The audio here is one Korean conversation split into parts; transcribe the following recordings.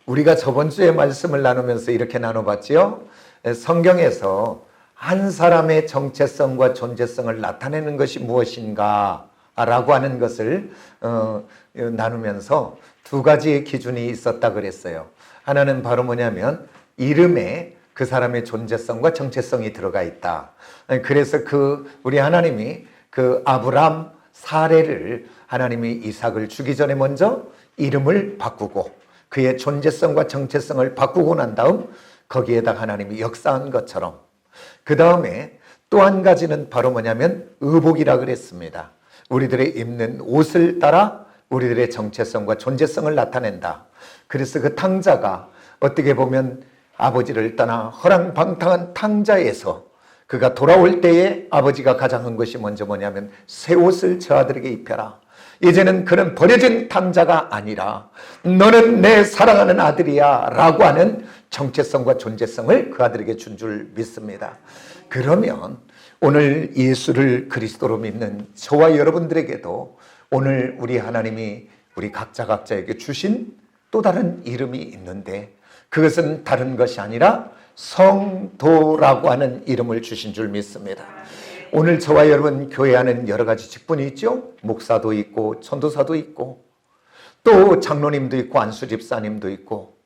우리가 저번 주에 말씀을 나누면서 이렇게 나눠봤지요. 성경에서 한 사람의 정체성과 존재성을 나타내는 것이 무엇인가 라고 하는 것을 나누면서 두 가지의 기준이 있었다 그랬어요. 하나는 바로 뭐냐면 이름에 그 사람의 존재성과 정체성이 들어가 있다. 그래서 우리 하나님이 아브람 사레를 하나님이 이삭을 주기 전에 먼저 이름을 바꾸고 그의 존재성과 정체성을 바꾸고 난 다음 거기에다 하나님이 역사한 것처럼 그 다음에 또 한 가지는 바로 뭐냐면 의복이라 그랬습니다. 우리들의 입는 옷을 따라 우리들의 정체성과 존재성을 나타낸다. 그래서 그 탕자가 어떻게 보면 아버지를 떠나 허랑방탕한 탕자에서 그가 돌아올 때에 아버지가 가장 한 것이 먼저 뭐냐면 새 옷을 저 아들에게 입혀라. 이제는 그는 버려진 탕자가 아니라 너는 내 사랑하는 아들이야 라고 하는 정체성과 존재성을 그 아들에게 준 줄 믿습니다. 그러면 오늘 예수를 그리스도로 믿는 저와 여러분들에게도 오늘 우리 하나님이 우리 각자에게 주신 또 다른 이름이 있는데 그것은 다른 것이 아니라 성도라고 하는 이름을 주신 줄 믿습니다. 오늘 저와 여러분 교회 안에는 여러 가지 직분이 있죠. 목사도 있고 전도사도 있고 또 장로님도 있고 안수집사님도 있고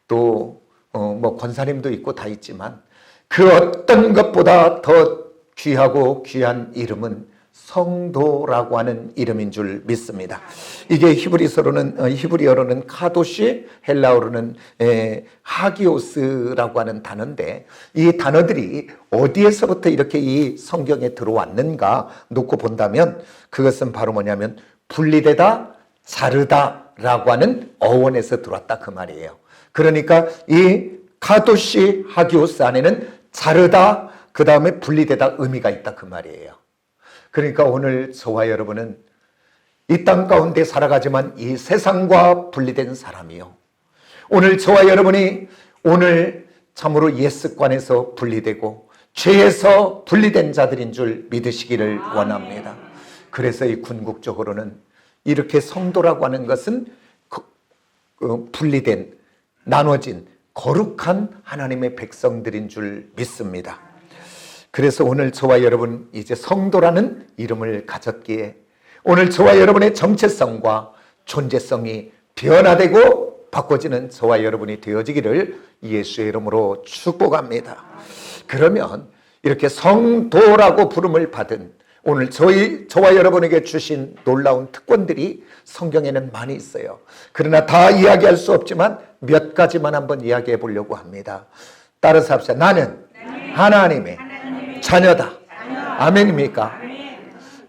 또 권사님도 있고 다 있지만 그 어떤 것보다 더 귀하고 귀한 이름은 성도라고 하는 이름인 줄 믿습니다. 이게 히브리어로는 카도시, 헬라어로는 하기오스라고 하는 단어인데 이 단어들이 어디에서부터 이렇게 이 성경에 들어왔는가 놓고 본다면 그것은 바로 뭐냐면 분리되다, 자르다라고 하는 어원에서 들어왔다 그 말이에요. 그러니까 이 카도시, 하기오스 안에는 자르다, 그 다음에 분리되다 의미가 있다 그 말이에요. 그러니까 오늘 저와 여러분은 이 땅 가운데 살아가지만 이 세상과 분리된 사람이요. 오늘 저와 여러분이 오늘 참으로 옛 습관에서 분리되고 죄에서 분리된 자들인 줄 믿으시기를 원합니다. 그래서 이 궁극적으로는 이렇게 성도라고 하는 것은 분리된, 나눠진 거룩한 하나님의 백성들인 줄 믿습니다. 그래서 오늘 저와 여러분 이제 성도라는 이름을 가졌기에 오늘 저와 여러분의 정체성과 존재성이 변화되고 바꿔지는 저와 여러분이 되어지기를 예수의 이름으로 축복합니다. 그러면 이렇게 성도라고 부름을 받은 오늘 저와 여러분에게 주신 놀라운 특권들이 성경에는 많이 있어요. 그러나 다 이야기할 수 없지만 몇 가지만 한번 이야기해 보려고 합니다. 따라서 합시다. 나는 하나님의 자녀다. 아멘입니까?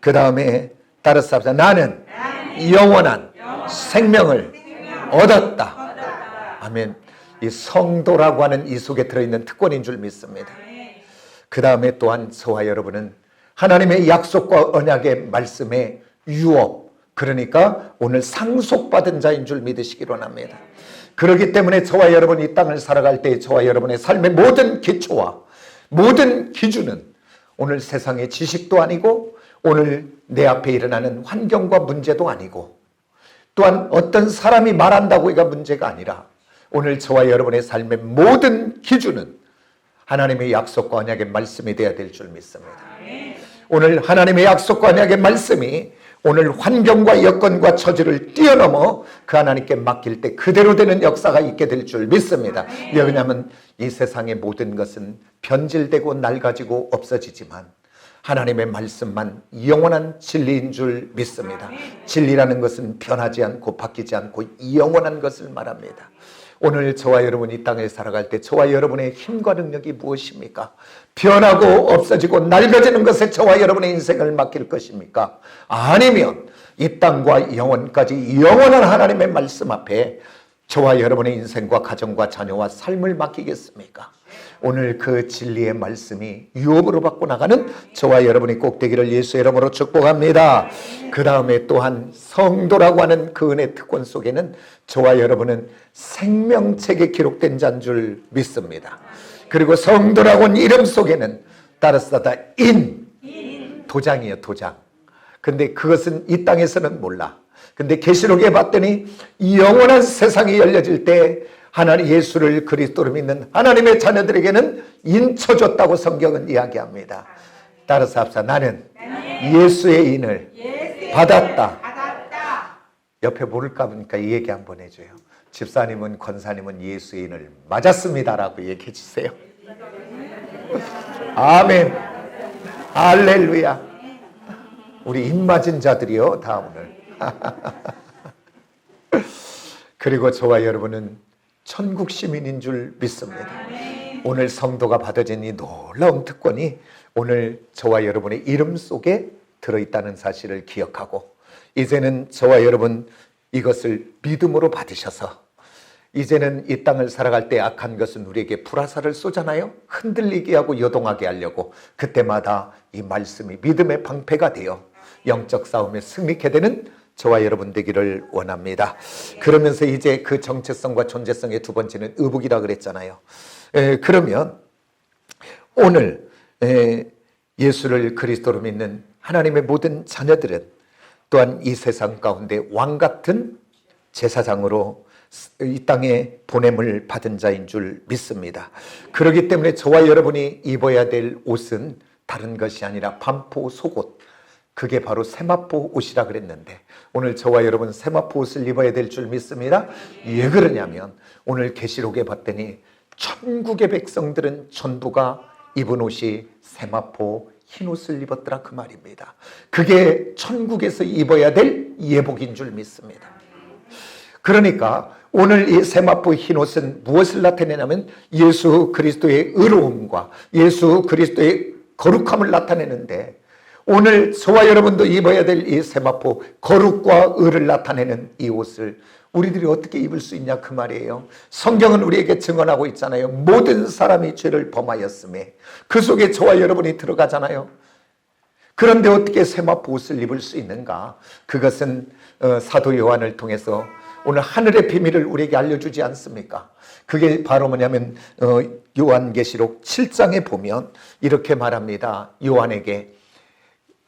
그 다음에 따라서 합시다. 나는 영원한 생명을 얻었다. 아멘. 이 성도라고 하는 이 속에 들어있는 특권인 줄 믿습니다. 그 다음에 또한 저와 여러분은 하나님의 약속과 언약의 말씀의 유업, 그러니까 오늘 상속받은 자인 줄 믿으시기 원합니다. 그렇기 때문에 저와 여러분 이 땅을 살아갈 때 저와 여러분의 삶의 모든 기초와 모든 기준은 오늘 세상의 지식도 아니고 오늘 내 앞에 일어나는 환경과 문제도 아니고 또한 어떤 사람이 말한다고 이가 문제가 아니라 오늘 저와 여러분의 삶의 모든 기준은 하나님의 약속과 언약의 말씀이 되어야 될 줄 믿습니다. 오늘 하나님의 약속과 언약의 말씀이 오늘 환경과 여건과 처지를 뛰어넘어 그 하나님께 맡길 때 그대로 되는 역사가 있게 될 줄 믿습니다. 왜냐하면 이 세상의 모든 것은 변질되고 낡아지고 없어지지만 하나님의 말씀만 영원한 진리인 줄 믿습니다. 진리라는 것은 변하지 않고 바뀌지 않고 영원한 것을 말합니다. 오늘 저와 여러분이 이 땅에 살아갈 때 저와 여러분의 힘과 능력이 무엇입니까? 변하고 없어지고 낡아지는 것에 저와 여러분의 인생을 맡길 것입니까? 아니면 이 땅과 영원까지 영원한 하나님의 말씀 앞에 저와 여러분의 인생과 가정과 자녀와 삶을 맡기겠습니까? 오늘 그 진리의 말씀이 유업으로 받고 나가는 저와 여러분이 꼭 되기를 예수의 이름으로 축복합니다. 그 다음에 또한 성도라고 하는 그 은혜 특권 속에는 저와 여러분은 생명책에 기록된 자인 줄 믿습니다. 그리고 성도라고 하는 이름 속에는 따라서 도장이에요, 도장. 근데 그것은 이 땅에서는 몰라. 근데 계시록에 봤더니 이 영원한 세상이 열려질 때 하나님 예수를 그리스도로 믿는 하나님의 자녀들에게는 인쳐줬다고 성경은 이야기합니다. 따라서 합시다. 나는 예수의 인을 받았다. 옆에 모를까 보니까 이 얘기 한번 해줘요. 집사님은 권사님은 예수의 인을 맞았습니다라고 얘기해 주세요. 아멘. 할렐루야. 우리 인 맞은 자들이요 다 오늘. 그리고 저와 여러분은 천국 시민인 줄 믿습니다. 오늘 성도가 받아진 이 놀라운 특권이 오늘 저와 여러분의 이름 속에 들어있다는 사실을 기억하고, 이제는 저와 여러분 이것을 믿음으로 받으셔서 이제는 이 땅을 살아갈 때 악한 것은 우리에게 불화살을 쏘잖아요. 흔들리게 하고 요동하게 하려고. 그때마다 이 말씀이 믿음의 방패가 되어 영적 싸움에 승리케 되는 저와 여러분 되기를 원합니다. 그러면서 이제 그 정체성과 존재성의 두 번째는 의복이라 그랬잖아요. 그러면 오늘 예수를 그리스도로 믿는 하나님의 모든 자녀들은 또한 이 세상 가운데 왕같은 제사장으로 이 땅에 보냄을 받은 자인 줄 믿습니다. 그렇기 때문에 저와 여러분이 입어야 될 옷은 다른 것이 아니라 반포 속옷, 그게 바로 세마포 옷이라 그랬는데 오늘 저와 여러분 세마포 옷을 입어야 될 줄 믿습니다. 왜 그러냐면 오늘 계시록에 봤더니 천국의 백성들은 전부가 입은 옷이 세마포 흰 옷을 입었더라 그 말입니다. 그게 천국에서 입어야 될 예복인 줄 믿습니다. 그러니까 오늘 이 세마포 흰 옷은 무엇을 나타내냐면 예수 그리스도의 의로움과 예수 그리스도의 거룩함을 나타내는데, 오늘 저와 여러분도 입어야 될 이 세마포 거룩과 의를 나타내는 이 옷을 우리들이 어떻게 입을 수 있냐 그 말이에요. 성경은 우리에게 증언하고 있잖아요. 모든 사람이 죄를 범하였음에 그 속에 저와 여러분이 들어가잖아요. 그런데 어떻게 세마포 옷을 입을 수 있는가? 그것은 사도 요한을 통해서 오늘 하늘의 비밀을 우리에게 알려주지 않습니까? 그게 바로 뭐냐면 요한계시록 7장에 보면 이렇게 말합니다. 요한에게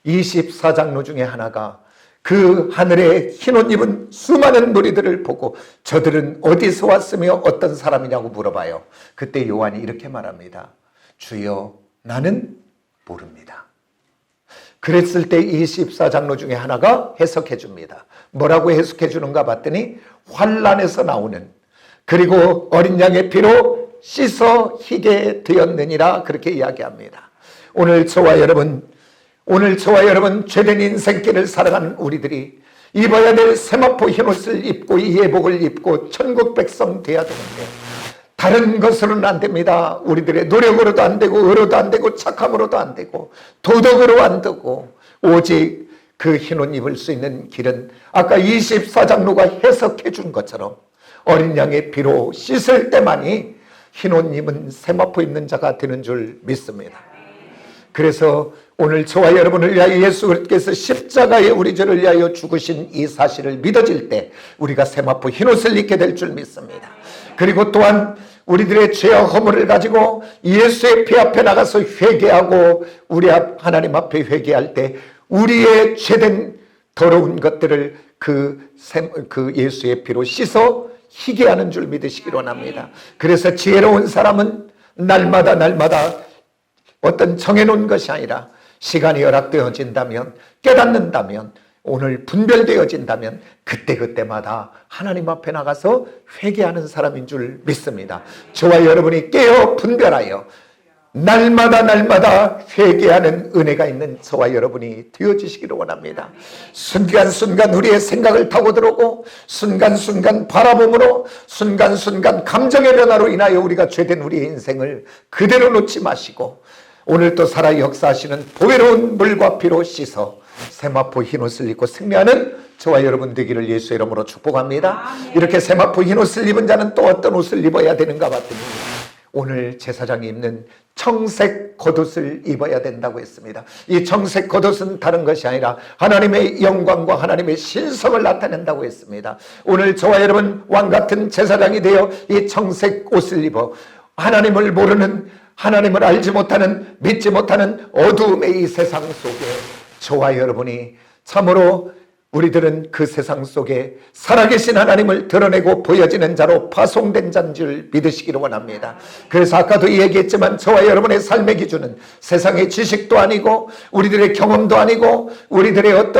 24장로 중에 하나가 그 하늘에 흰 옷 입은 수많은 무리들을 보고 저들은 어디서 왔으며 어떤 사람이냐고 물어봐요. 그때 요한이 이렇게 말합니다. 주여 나는 모릅니다. 그랬을 때 24장로 중에 하나가 해석해 줍니다. 뭐라고 해석해 주는가 봤더니 환란에서 나오는, 그리고 어린 양의 피로 씻어 희게 되었느니라 그렇게 이야기합니다. 오늘 저와 여러분 죄된 인생길을 살아가는 우리들이 입어야 될 세마포 흰옷을 입고 이 예복을 입고 천국 백성 되어야 되는데 다른 것으로는 안 됩니다. 우리들의 노력으로도 안 되고 의로도 안 되고 착함으로도 안 되고 도덕으로 안 되고, 오직 그 흰옷 입을 수 있는 길은 아까 24장로가 해석해 준 것처럼 어린 양의 피로 씻을 때만이 흰옷 입은 세마포 입는 자가 되는 줄 믿습니다. 그래서 오늘 저와 여러분을 위하여 예수께서 십자가에 우리 죄를 위하여 죽으신 이 사실을 믿어질 때 우리가 세마포 흰옷을 입게 될 줄 믿습니다. 그리고 또한 우리들의 죄와 허물을 가지고 예수의 피 앞에 나가서 회개하고 우리 하나님 앞에 회개할 때 우리의 죄된 더러운 것들을 그 예수의 피로 씻어 희게 하는 줄 믿으시기 원합니다. 그래서 지혜로운 사람은 날마다 어떤 정해놓은 것이 아니라 시간이 허락되어진다면, 깨닫는다면, 오늘 분별되어진다면 그때마다 하나님 앞에 나가서 회개하는 사람인 줄 믿습니다. 저와 여러분이 깨어 분별하여 날마다 회개하는 은혜가 있는 저와 여러분이 되어지시기를 원합니다. 순간순간 우리의 생각을 타고 들어오고 순간순간 바라봄으로 순간순간 감정의 변화로 인하여 우리가 죄된 우리의 인생을 그대로 놓지 마시고 오늘 또 살아 역사하시는 보배로운 물과 피로 씻어 세마포 흰옷을 입고 승리하는 저와 여러분 되기를 예수의 이름으로 축복합니다. 이렇게 세마포 흰옷을 입은 자는 또 어떤 옷을 입어야 되는가 봤더니 오늘 제사장이 입는 청색 겉옷을 입어야 된다고 했습니다. 이 청색 겉옷은 다른 것이 아니라 하나님의 영광과 하나님의 신성을 나타낸다고 했습니다. 오늘 저와 여러분 왕같은 제사장이 되어 이 청색 옷을 입어 하나님을 모르는, 하나님을 알지 못하는, 믿지 못하는 어두움의 이 세상 속에 저와 여러분이 참으로 우리들은 그 세상 속에 살아계신 하나님을 드러내고 보여지는 자로 파송된 자인 줄 믿으시기를 원합니다. 그래서 아까도 얘기했지만 저와 여러분의 삶의 기준은 세상의 지식도 아니고 우리들의 경험도 아니고 우리들의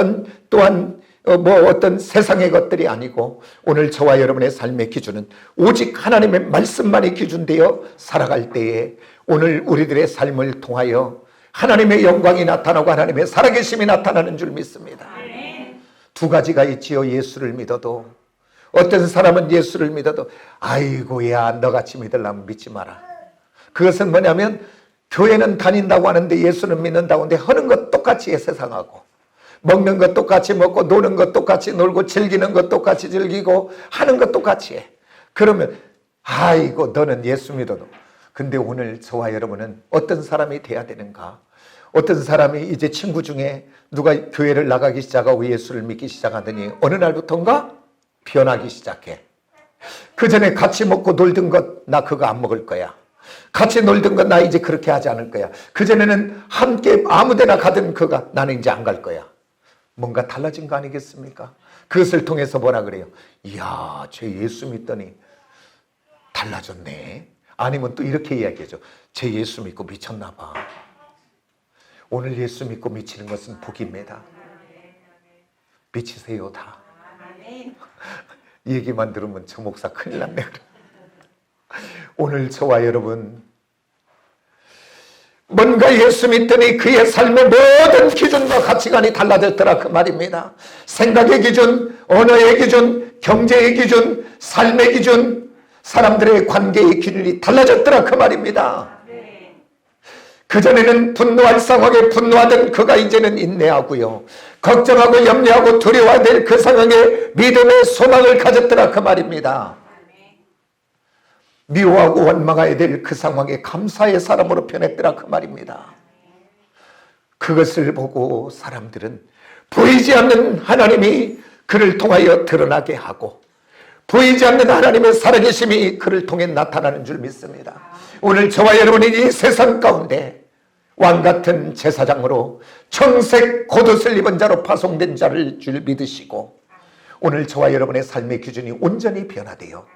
또한 어떤 세상의 것들이 아니고 오늘 저와 여러분의 삶의 기준은 오직 하나님의 말씀만이 기준되어 살아갈 때에 오늘 우리들의 삶을 통하여 하나님의 영광이 나타나고 하나님의 살아계심이 나타나는 줄 믿습니다. 두 가지가 있지요. 예수를 믿어도 어떤 사람은 예수를 믿어도 아이고 야 너같이 믿으려면 믿지 마라. 그것은 뭐냐면 교회는 다닌다고 하는데 예수는 믿는다고 하는데 하는 것 똑같이 해. 세상하고 먹는 것 똑같이 먹고 노는 것 똑같이 놀고 즐기는 것 똑같이 즐기고 하는 것 똑같이 해. 그러면 아이고 너는 예수 믿어도. 근데 오늘 저와 여러분은 어떤 사람이 돼야 되는가? 어떤 사람이 이제 친구 중에 누가 교회를 나가기 시작하고 예수를 믿기 시작하더니 어느 날부터인가 변하기 시작해. 그 전에 같이 먹고 놀던 것 나 그거 안 먹을 거야. 같이 놀던 것 나 이제 그렇게 하지 않을 거야. 그전에는 함께 아무데나 가던 그가 나는 이제 안 갈 거야. 뭔가 달라진 거 아니겠습니까? 그것을 통해서 뭐라 그래요? 이야 쟤 예수 믿더니 달라졌네. 아니면 또 이렇게 이야기하죠. 쟤 예수 믿고 미쳤나 봐. 오늘 예수 믿고 미치는 것은 복입니다. 미치세요 다. 이 얘기만 들으면 저 목사 큰일 났네. 오늘 저와 여러분 뭔가 예수 믿더니 그의 삶의 모든 기준과 가치관이 달라졌더라 그 말입니다. 생각의 기준, 언어의 기준, 경제의 기준, 삶의 기준, 사람들의 관계의 기준이 달라졌더라 그 말입니다. 그전에는 분노할 상황에 분노하던 그가 이제는 인내하고요. 걱정하고 염려하고 두려워야 될 그 상황에 믿음의 소망을 가졌더라 그 말입니다. 미워하고 원망해야 될 그 상황에 감사의 사람으로 변했더라 그 말입니다. 그것을 보고 사람들은 보이지 않는 하나님이 그를 통하여 드러나게 하고 보이지 않는 하나님의 살아계심이 그를 통해 나타나는 줄 믿습니다. 오늘 저와 여러분이 이 세상 가운데 왕같은 제사장으로 청색 겉옷을 입은 자로 파송된 자를 줄 믿으시고 오늘 저와 여러분의 삶의 기준이 온전히 변화되어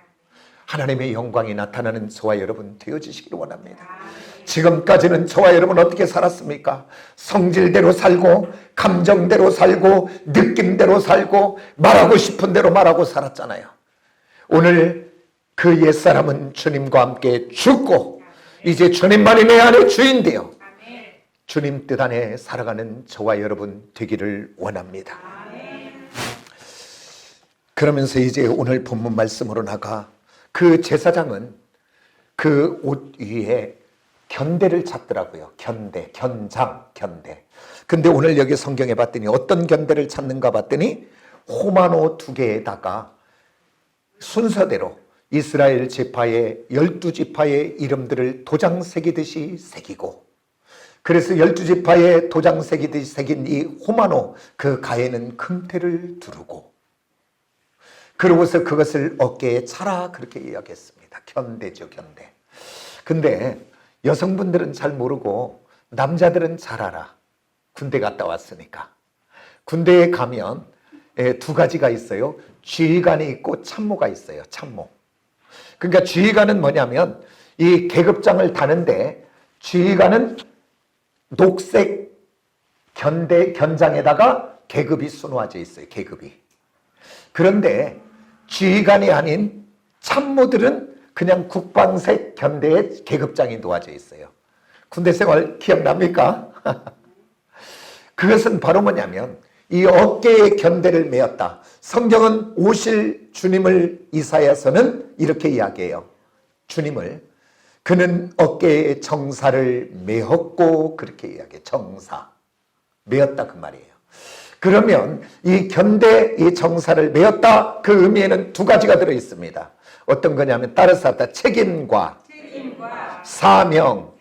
하나님의 영광이 나타나는 저와 여러분 되어지시기를 원합니다. 지금까지는 저와 여러분 어떻게 살았습니까? 성질대로 살고 감정대로 살고 느낌대로 살고 말하고 싶은 대로 말하고 살았잖아요. 오늘 그 옛사람은 주님과 함께 죽고 이제 주님만이 내 안에 주인 되어 주님 뜻 안에 살아가는 저와 여러분 되기를 원합니다. 그러면서 이제 오늘 본문 말씀으로 나가 그 제사장은 그 옷 위에 견대를 찾더라고요. 견대, 견장, 견대. 근데 오늘 여기 성경에 봤더니 어떤 견대를 찾는가 봤더니 호마노 2개에다가 순서대로 이스라엘 지파의 12지파의 이름들을 도장 새기듯이 새기고 그래서 12지파의 도장 새기듯이 새긴 이 호마노 그 가에는 금태를 두르고 그러고서 그것을 어깨에 차라 그렇게 이야기했습니다. 견대죠, 견대. 근데 여성분들은 잘 모르고 남자들은 잘 알아. 군대 갔다 왔으니까. 군대에 가면 2가지가 있어요. 지휘관이 있고 참모가 있어요. 참모. 그러니까 지휘관은 뭐냐면 이 계급장을 다는데 지휘관은 녹색 견장에다가 계급이 수놓아져 있어요. 계급이. 그런데 지휘관이 아닌 참모들은 그냥 국방색 견대에 계급장이 놓아져 있어요. 군대 생활 기억납니까? 그것은 바로 뭐냐면 이 어깨에 견대를 메었다. 성경은 오실 주님을 이사야서는 이렇게 이야기해요. 주님을 그는 어깨에 정사를 메었고 그렇게 이야기해요. 정사 메었다 그 말이에요. 그러면 이 견대 이 정사를 메었다 그 의미에는 2가지가 들어 있습니다. 어떤 거냐면 따라서 하다 책임과 사명.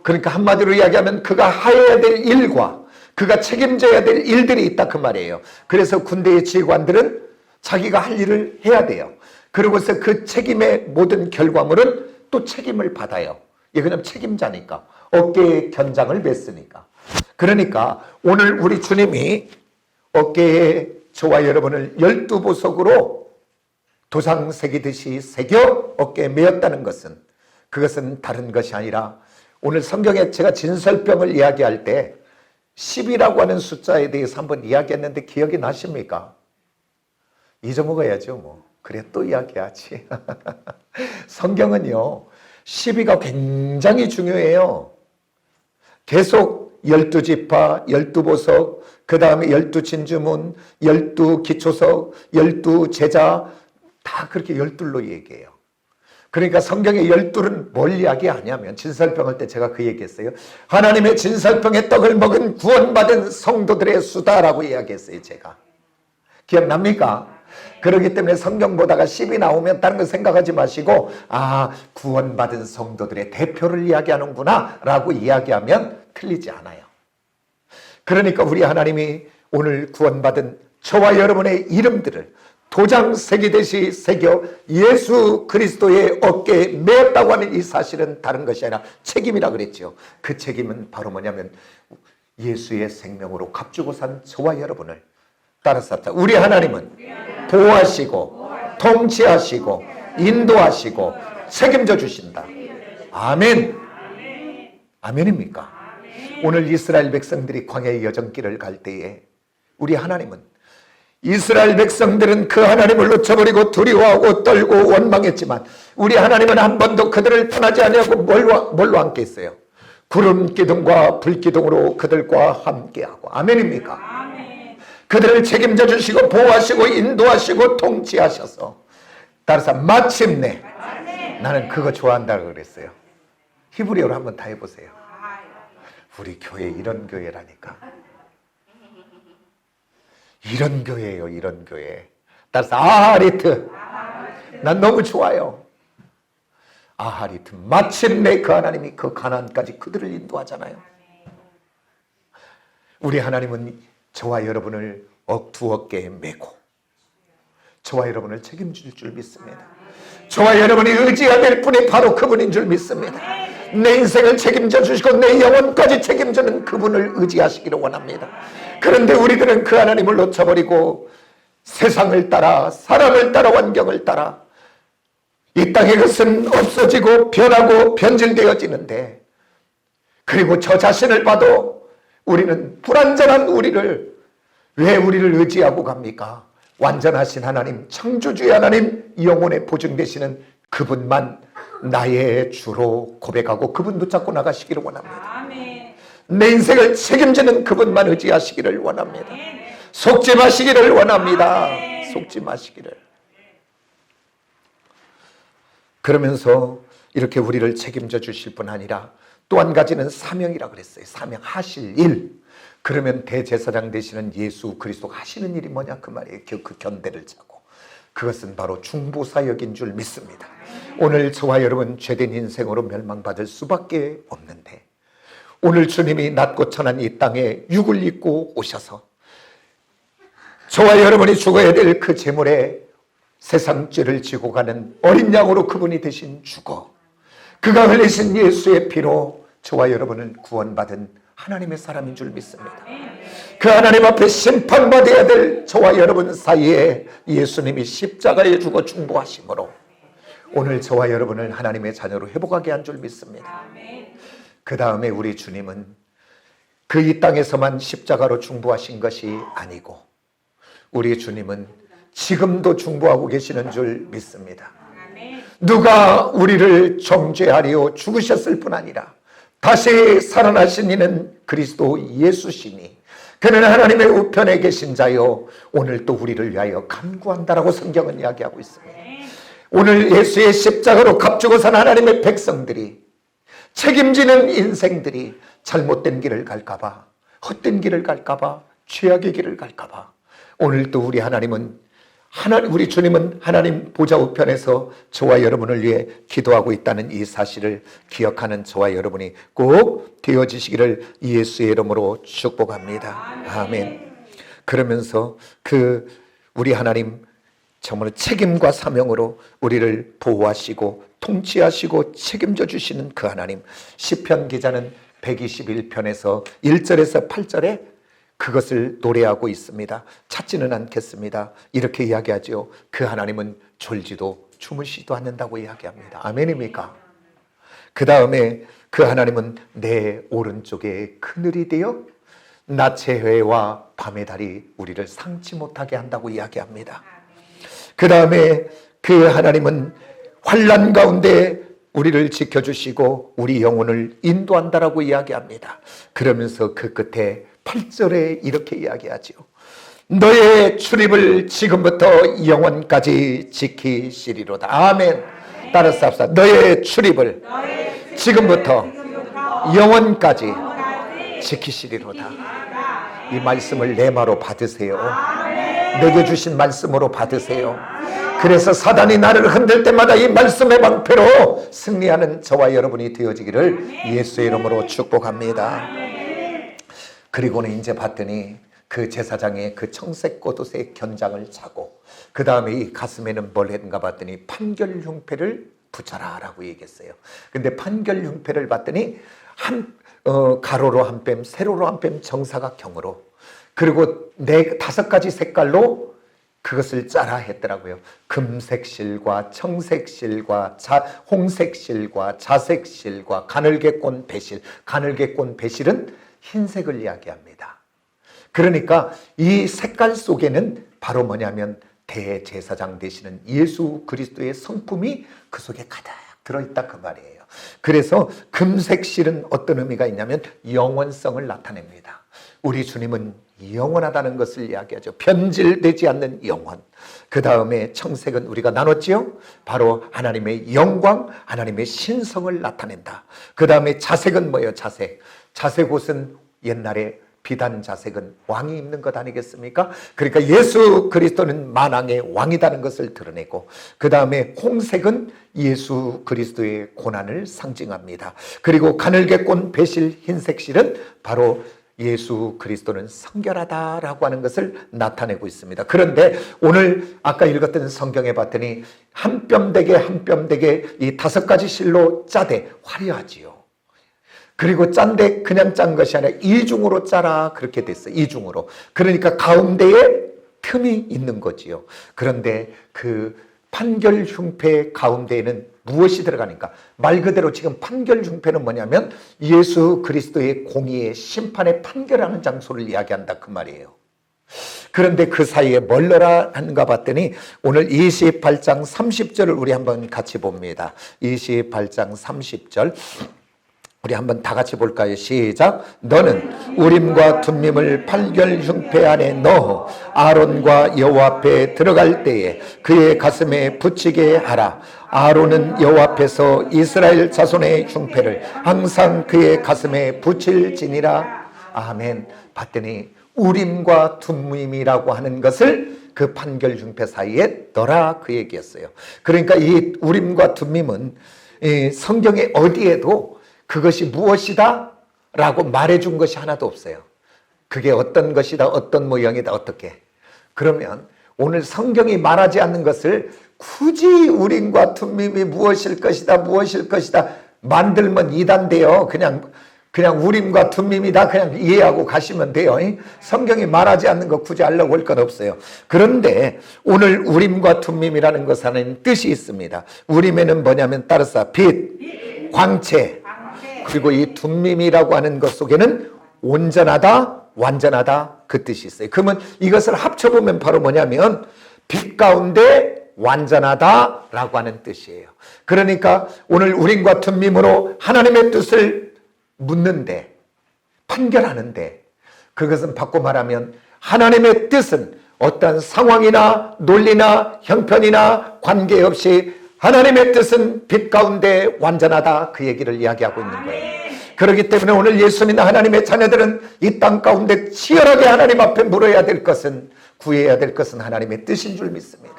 그러니까 한마디로 이야기하면 그가 해야 될 일과 그가 책임져야 될 일들이 있다 그 말이에요. 그래서 군대의 지휘관들은 자기가 할 일을 해야 돼요. 그러고서 그 책임의 모든 결과물은 또 책임을 받아요. 예, 그냥 책임자니까. 어깨에 견장을 맸으니까. 그러니까 오늘 우리 주님이 어깨에 저와 여러분을 12보석으로 도장 새기듯이 새겨 어깨에 메었다는 것은, 그것은 다른 것이 아니라 오늘 성경에 제가 진설병을 이야기할 때 10이라고 하는 숫자에 대해서 한번 이야기했는데 기억이 나십니까? 잊어먹어야죠 뭐. 그래 또 이야기하지. 성경은요 12가 굉장히 중요해요. 계속 12지파, 12보석, 그 다음에 12진주문, 12기초석, 12제자, 다 그렇게 12로 얘기해요. 그러니까 성경의 12는 뭘 이야기하냐면, 진설병 할 때 제가 그 얘기했어요. 하나님의 진설병의 떡을 먹은 구원받은 성도들의 수다라고 이야기했어요. 제가 기억납니까? 그렇기 때문에 성경 보다가 10이 나오면 다른 거 생각하지 마시고, 아, 구원받은 성도들의 대표를 이야기하는구나 라고 이야기하면 틀리지 않아요. 그러니까 우리 하나님이 오늘 구원받은 저와 여러분의 이름들을 도장 새기듯이 새겨 예수 그리스도의 어깨에 메었다고 하는 이 사실은 다른 것이 아니라 책임이라 그랬죠. 그 책임은 바로 뭐냐면 예수의 생명으로 값주고 산 저와 여러분을 따라서 합시다. 우리 하나님은 보호하시고 통치하시고 인도하시고 책임져 주신다. 아멘. 아멘입니까? 오늘 이스라엘 백성들이 광야의 여정길을 갈 때에 우리 하나님은, 이스라엘 백성들은 그 하나님을 놓쳐버리고 두려워하고 떨고 원망했지만 우리 하나님은 한 번도 그들을 떠나지 아니하고 뭘로 함께 했어요? 구름 기둥과 불 기둥으로 그들과 함께하고. 아멘입니까? 아멘. 그들을 책임져 주시고 보호하시고 인도하시고 통치하셔서, 따라서 마침내 나는 그거 좋아한다고 그랬어요. 히브리어로 한번 다 해보세요. 우리 교회 이런 교회라니까. 이런 교회예요. 이런 교회. 따라서 아하리트. 난 너무 좋아요. 아하리트. 마침내 그 하나님이 그 가나안까지 그들을 인도하잖아요. 우리 하나님은 저와 여러분을 두 어깨에 메고 저와 여러분을 책임질 줄 믿습니다. 저와 여러분이 의지해야 될 분이 바로 그분인 줄 믿습니다. 내 인생을 책임져 주시고 내 영혼까지 책임지는 그분을 의지하시기를 원합니다. 그런데 우리들은 그 하나님을 놓쳐버리고 세상을 따라, 사람을 따라, 환경을 따라 이 땅의 것은 없어지고 변하고 변질되어지는데, 그리고 저 자신을 봐도 우리는 불완전한 우리를, 왜 우리를 의지하고 갑니까? 완전하신 하나님, 창조주의 하나님, 영혼의 보증 되시는 그분만 나의 주로 고백하고 그분 붙잡고 나가시기를 원합니다. 아멘. 내 인생을 책임지는 그분만 의지하시기를 원합니다. 속지 마시기를 원합니다. 아멘. 속지 마시기를. 그러면서 이렇게 우리를 책임져 주실 뿐 아니라 또 한 가지는 사명이라고 그랬어요. 사명, 하실 일. 그러면 대제사장 되시는 예수 그리스도가 하시는 일이 뭐냐 그 말이에요. 그 견대를 차고. 그것은 바로 중보사역인 줄 믿습니다. 오늘 저와 여러분 죄된 인생으로 멸망받을 수밖에 없는데, 오늘 주님이 낮고 천한 이 땅에 육을 입고 오셔서 저와 여러분이 죽어야 될 그 제물에 세상 죄를 지고 가는 어린 양으로 그분이 대신 죽어 그가 흘리신 예수의 피로 저와 여러분은 구원받은 하나님의 사람인 줄 믿습니다. 그 하나님 앞에 심판받아야 될 저와 여러분 사이에 예수님이 십자가에 죽어 중보하심으로 오늘 저와 여러분을 하나님의 자녀로 회복하게 한 줄 믿습니다. 그 다음에 우리 주님은 그 이 땅에서만 십자가로 중보하신 것이 아니고 우리 주님은 지금도 중보하고 계시는 줄 믿습니다. 누가 우리를 정죄하리요 죽으셨을 뿐 아니라 다시 살아나신 이는 그리스도 예수시니 그는 하나님의 우편에 계신 자요 오늘 또 우리를 위하여 간구한다라고 성경은 이야기하고 있습니다. 오늘 예수의 십자가로 값주고 산 하나님의 백성들이, 책임지는 인생들이 잘못된 길을 갈까봐, 헛된 길을 갈까봐, 죄악의 길을 갈까봐 오늘 또 우리 하나님은 우리 주님은 하나님 보좌 우편에서 저와 여러분을 위해 기도하고 있다는 이 사실을 기억하는 저와 여러분이 꼭 되어지시기를 예수의 이름으로 축복합니다. 아멘. 그러면서 우리 하나님 정말 책임과 사명으로 우리를 보호하시고 통치하시고 책임져 주시는 그 하나님, 시편 기자는 121편에서 1절에서 8절에 그것을 노래하고 있습니다. 찾지는 않겠습니다. 이렇게 이야기하죠. 그 하나님은 졸지도 주무시지도 않는다고 이야기합니다. 아멘입니까? 그 다음에 그 하나님은 내 오른쪽에 그늘이 되어 낮의 해와 밤의 달이 우리를 상치 못하게 한다고 이야기합니다. 그 다음에 그 하나님은 환난 가운데 우리를 지켜주시고 우리 영혼을 인도한다라고 이야기합니다. 그러면서 그 끝에 8절에 이렇게 이야기하죠. 너의 출입을 지금부터 영원까지 지키시리로다. 아멘. 따라서 합시다. 너의 출입을 지금부터 영원까지 지키시리로다. 이 말씀을 내마로 받으세요. 내게 주신 말씀으로 받으세요. 그래서 사단이 나를 흔들 때마다 이 말씀의 방패로 승리하는 저와 여러분이 되어지기를 예수의 이름으로 축복합니다. 그리고는 이제 봤더니 그 제사장의 그 청색 겉옷의 견장을 차고 그 다음에 이 가슴에는 뭘 했는가 봤더니 판결흉패를 붙여라 라고 얘기했어요. 근데 판결흉패를 봤더니 가로로 한 뼘, 세로로 한 뼘, 정사각형으로 그리고 5가지 색깔로 그것을 짜라 했더라고요. 금색실과 청색실과 홍색실과 자색실과 가늘게꼰 배실. 가늘게꼰 배실은 흰색을 이야기합니다. 그러니까 이 색깔 속에는 바로 뭐냐면 대제사장 되시는 예수 그리스도의 성품이 그 속에 가득 들어있다 그 말이에요. 그래서 금색실은 어떤 의미가 있냐면 영원성을 나타냅니다. 우리 주님은 영원하다는 것을 이야기하죠. 변질되지 않는 영원. 그 다음에 청색은 우리가 나눴지요. 바로 하나님의 영광, 하나님의 신성을 나타낸다. 그 다음에 자색은 뭐예요? 자색 옷은 옛날에 비단 자색은 왕이 입는 것 아니겠습니까? 그러니까 예수 그리스도는 만왕의 왕이라는 것을 드러내고 그 다음에 홍색은 예수 그리스도의 고난을 상징합니다. 그리고 가늘게꼰 배실 흰색실은 바로 예수 그리스도는 성결하다라고 하는 것을 나타내고 있습니다. 그런데 오늘 아까 읽었던 성경에 봤더니 한 뼘 되게 한 뼘 되게 이 5가지 실로 짜되 화려하지요. 그리고 짠데 그냥 짠 것이 아니라 이중으로 짜라 그렇게 됐어요. 이중으로. 그러니까 가운데에 틈이 있는 거지요. 그런데 그 판결흉패 가운데에는 무엇이 들어가니까 말 그대로 지금 판결흉패는 뭐냐면 예수 그리스도의 공의의 심판의 판결하는 장소를 이야기한다 그 말이에요. 그런데 그 사이에 뭘 넣어라 하는가 봤더니 오늘 28장 30절을 우리 한번 같이 봅니다. 28장 30절 우리 한번 다 같이 볼까요? 시작. 너는 우림과 둠밈을 판결흉패 안에 넣어 아론과 여호와 앞에 들어갈 때에 그의 가슴에 붙이게 하라. 아론은 여호와 앞에서 이스라엘 자손의 흉패를 항상 그의 가슴에 붙일지니라. 아멘. 봤더니 우림과 둠밈이라고 하는 것을 그 판결흉패 사이에 넣어라 그 얘기였어요. 그러니까 이 우림과 둠밈은 성경의 어디에도 그것이 무엇이다 라고 말해준 것이 하나도 없어요. 그게 어떤 것이다, 어떤 모양이다, 어떻게. 그러면 오늘 성경이 말하지 않는 것을 굳이 우림과 둠밈이 무엇일 것이다, 무엇일 것이다 만들면 이단돼요. 그냥 우림과 둠밈이다 그냥 이해하고 가시면 돼요. 성경이 말하지 않는 거 굳이 알려고 할 건 없어요. 그런데 오늘 우림과 둠밈이라는 것 안에는 뜻이 있습니다. 우림에는 뭐냐면 따라서 빛, 광채, 그리고 이 둠밈이라고 하는 것 속에는 온전하다, 완전하다 그 뜻이 있어요. 그러면 이것을 합쳐보면 바로 뭐냐면 빛 가운데 완전하다라고 하는 뜻이에요. 그러니까 오늘 우림과 둠밈으로 하나님의 뜻을 묻는데 판결하는데 그것은 바꿔 말하면 하나님의 뜻은 어떤 상황이나 논리나 형편이나 관계없이 하나님의 뜻은 빛 가운데 완전하다 그 얘기를 이야기하고 있는 거예요. 그렇기 때문에 오늘 예수 믿는 하나님의 자녀들은 이 땅 가운데 치열하게 하나님 앞에 물어야 될 것은 구해야 될 것은 하나님의 뜻인 줄 믿습니다.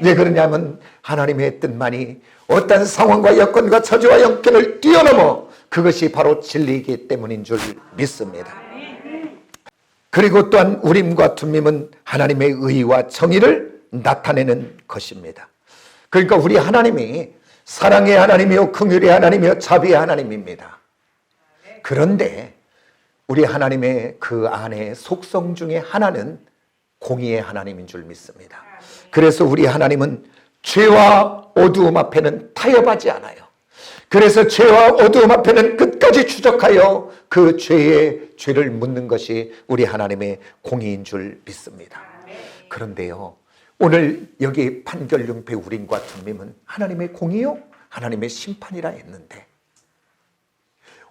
왜 그러냐면 하나님의 뜻만이 어떤 상황과 여건과 처지와 형편을 뛰어넘어 그것이 바로 진리이기 때문인 줄 믿습니다. 그리고 또한 우림과 둠밈은 하나님의 의와 정의를 나타내는 것입니다. 그러니까 우리 하나님이 사랑의 하나님이요 긍휼의 하나님이요 자비의 하나님입니다. 그런데 우리 하나님의 그 안에 속성 중에 하나는 공의의 하나님인 줄 믿습니다. 그래서 우리 하나님은 죄와 어두움 앞에는 타협하지 않아요. 그래서 죄와 어두움 앞에는 끝까지 추적하여 그 죄를 묻는 것이 우리 하나님의 공의인 줄 믿습니다. 그런데요, 오늘 여기 판결융패 우림과 tum밈은 하나님의 공의요? 하나님의 심판이라 했는데,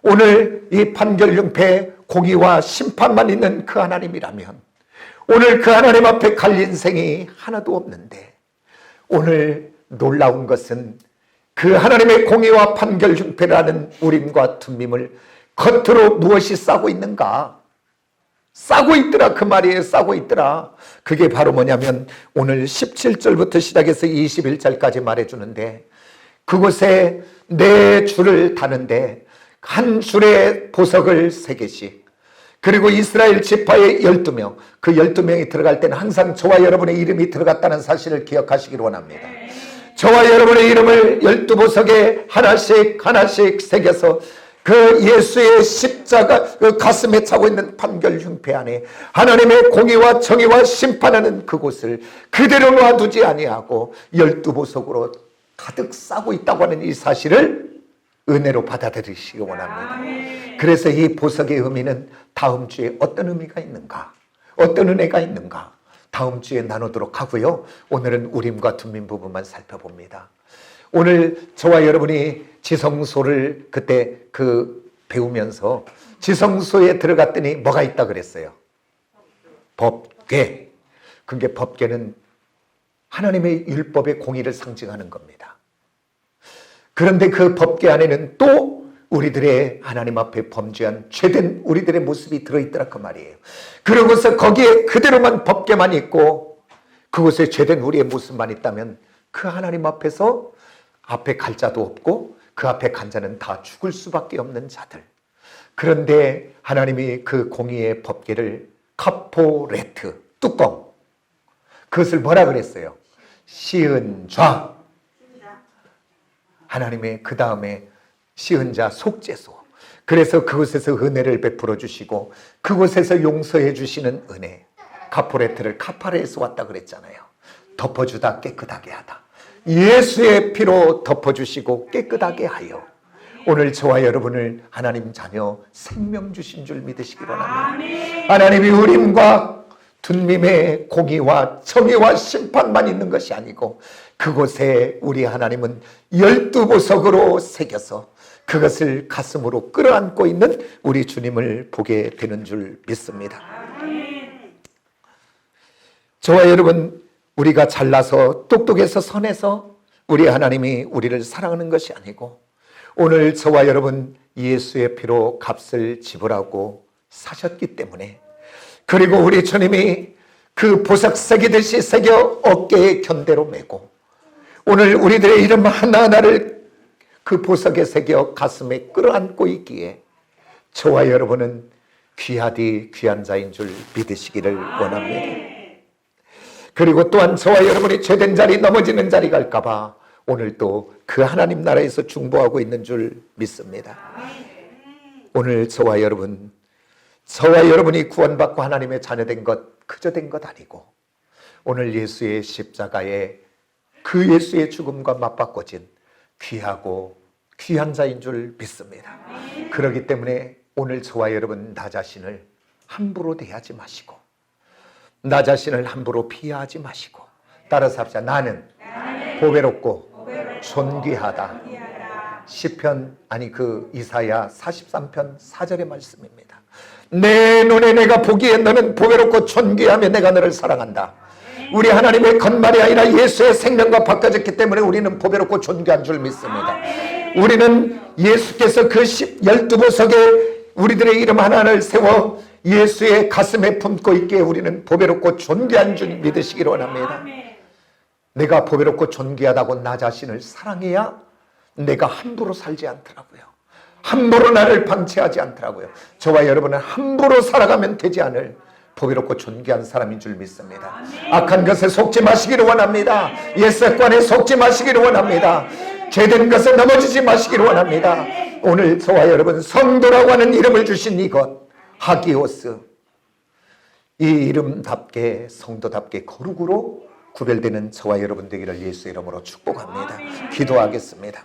오늘 이 판결융패 공의와 심판만 있는 그 하나님이라면 오늘 그 하나님 앞에 갈 인생이 하나도 없는데, 오늘 놀라운 것은 그 하나님의 공의와 판결융패라는 우림과 tum밈을 겉으로 무엇이 싸고 있는가? 싸고 있더라, 그 말이에요. 싸고 있더라. 그게 바로 뭐냐면 오늘 17절부터 시작해서 21절까지 말해주는데, 그곳에 네 줄을 다는데 한 줄에 보석을 3개씩, 그리고 이스라엘 지파의 12명, 그 12명이 들어갈 때는 항상 저와 여러분의 이름이 들어갔다는 사실을 기억하시길 원합니다. 저와 여러분의 이름을 12보석에 하나씩 새겨서 그 예수의 십자가 그 가슴에 차고 있는 판결융패 안에 하나님의 공의와 정의와 심판하는 그곳을 그대로 놔두지 아니하고 12보석으로 가득 싸고 있다고 하는 이 사실을 은혜로 받아들이시기 원합니다. 그래서 이 보석의 의미는 다음 주에 어떤 의미가 있는가, 어떤 은혜가 있는가, 다음 주에 나누도록 하고요. 오늘은 우림과 tum밈 부분만 살펴봅니다. 오늘 저와 여러분이 지성소를 그때 배우면서 지성소에 들어갔더니 뭐가 있다 그랬어요? 법궤. 그게 법궤는 하나님의 율법의 공의를 상징하는 겁니다. 그런데 그 법궤 안에는 또 우리들의 하나님 앞에 범죄한 죄된 우리들의 모습이 들어있더라 그 말이에요. 그러고서 거기에 그대로만 법궤만 있고 그곳에 죄된 우리의 모습만 있다면 그 하나님 앞에서 앞에 갈 자도 없고 그 앞에 간 자는 다 죽을 수밖에 없는 자들. 그런데 하나님이 그 공의의 법궤를 카포레트, 뚜껑, 그것을 뭐라 그랬어요? 시은좌. 하나님의 그 다음에 시은자 속죄소. 그래서 그곳에서 은혜를 베풀어 주시고 그곳에서 용서해 주시는 은혜, 카포레트를 카파레에서 왔다 그랬잖아요. 덮어주다 깨끗하게 하다. 예수의 피로 덮어주시고 깨끗하게 하여 오늘 저와 여러분을 하나님 자녀 생명 주신 줄 믿으시기 바랍니다. 하나님이 우림과 tum밈의 공의와 정의와 심판만 있는 것이 아니고 그곳에 우리 하나님은 12보석으로 새겨서 그것을 가슴으로 끌어안고 있는 우리 주님을 보게 되는 줄 믿습니다. 저와 여러분, 우리가 잘나서 똑똑해서 선해서 우리 하나님이 우리를 사랑하는 것이 아니고 오늘 저와 여러분 예수의 피로 값을 지불하고 사셨기 때문에, 그리고 우리 주님이 그 보석 새기듯이 새겨 어깨에 견대로 메고 오늘 우리들의 이름 하나하나를 그 보석에 새겨 가슴에 끌어안고 있기에 저와 여러분은 귀하디 귀한 자인 줄 믿으시기를 원합니다. 그리고 또한 저와 여러분이 죄된 자리, 넘어지는 자리 갈까봐 오늘 또 그 하나님 나라에서 중보하고 있는 줄 믿습니다. 오늘 저와 여러분이 구원받고 하나님의 자녀된 것 그저 된 것 아니고 오늘 예수의 십자가에 그 예수의 죽음과 맞바꿔진 귀하고 귀한 자인 줄 믿습니다. 그렇기 때문에 오늘 저와 여러분 나 자신을 함부로 대하지 마시고 나 자신을 함부로 비하하지 마시고 따라서 합시다. 나는 보배롭고 존귀하다. 시편 이사야 43편 4절의 말씀입니다. 내 눈에 내가 보기에 너는 보배롭고 존귀하며 내가 너를 사랑한다. 우리 하나님의 겉말이 아니라 예수의 생명과 바꿔졌기 때문에 우리는 보배롭고 존귀한 줄 믿습니다. 우리는 예수께서 그 12보석에 우리들의 이름 하나를 세워 예수의 가슴에 품고 있기에 우리는 보배롭고 존귀한 줄 믿으시기를 원합니다. 내가 보배롭고 존귀하다고 나 자신을 사랑해야 내가 함부로 살지 않더라고요. 함부로 나를 방치하지 않더라고요. 저와 여러분은 함부로 살아가면 되지 않을 보배롭고 존귀한 사람인 줄 믿습니다. 악한 것에 속지 마시기를 원합니다. 옛습관에 속지 마시기를 원합니다. 죄된 것에 넘어지지 마시기를 원합니다. 오늘 저와 여러분 성도라고 하는 이름을 주신 이것, 하기오스, 이 이름답게 성도답게 거룩으로 구별되는 저와 여러분 되기를 예수 이름으로 축복합니다. 기도하겠습니다.